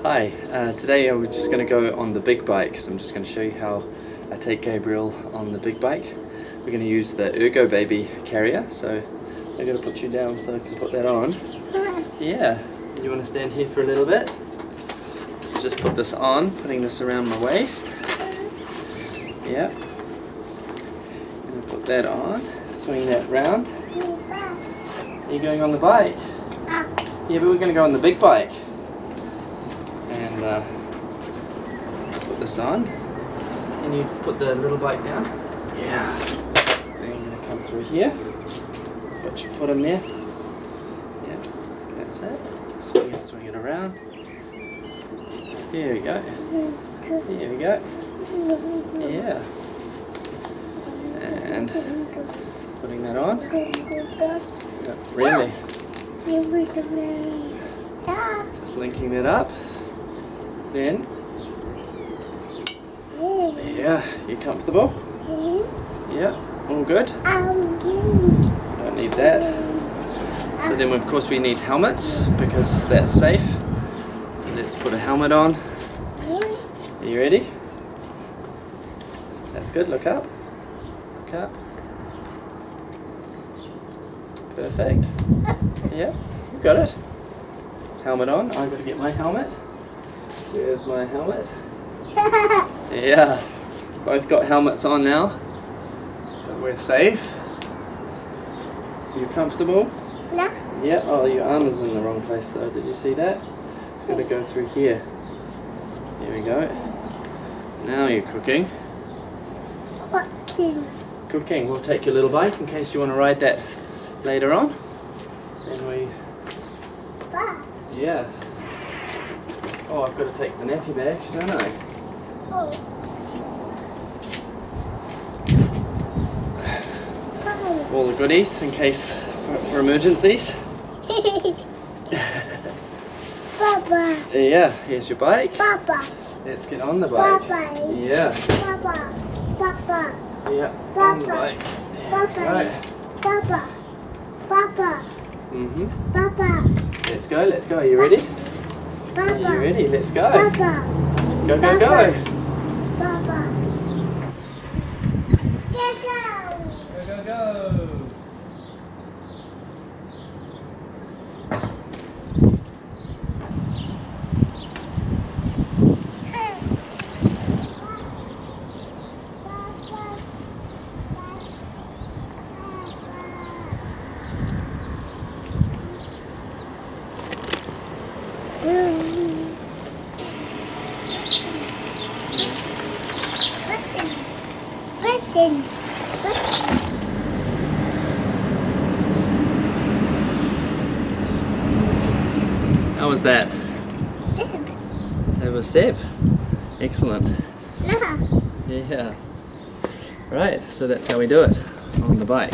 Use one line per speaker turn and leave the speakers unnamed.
Hi, today we're just going to go on the big bike, so I'm just going to show you how I take Gabriel on the big bike. We're going to use the Ergo baby carrier, so I'm going to put you down so I can put that on. Yeah, you want to stand here for a little bit? So just put this on, putting this around my waist. Yeah. And put that on, swing that round. Are you going on the bike? Yeah, but we're going to go on the big bike. And put this on. Can you put the little bike down? Yeah. Then you're going to come through here. Put your foot in there. Yeah, that's it. Swing it around. Here we go. Here we go. Yeah. And putting that on. Really? Just linking that up. Then, yeah, you comfortable? Yeah, all good? Don't need that. So then of course we need helmets because that's safe. So let's put a helmet on. Are you ready? That's good, look up. Look up. Perfect. Yeah, you got it. Helmet on, I've got to get my helmet. Where's my helmet? Yeah, both got helmets on now, so we're safe. You comfortable?
No.
Yeah, oh, your arm is in the wrong place though, did you see that? It's got to go through here. Here we go. Now you're cooking. Cooking, we'll take your little bike in case you want to ride that later on. Then we... Yeah. Oh, I've got to take the nappy bag, don't I? All the goodies in case for emergencies.
Papa.
Yeah, here's your bike.
Papa.
Let's get on the bike.
Papa.
Yeah.
Papa. Papa.
Yeah,
Papa.
on the bike.
Papa. Papa. Papa. Papa.
Let's go, let's go. Are you ready?
Papa.
Are you ready? Let's go.
Papa.
Go, go, go.
Papa.
Go, go, go. How was that?
Sib.
That was Seb. Excellent.
Yeah.
Yeah. Right, so that's how we do it on the bike.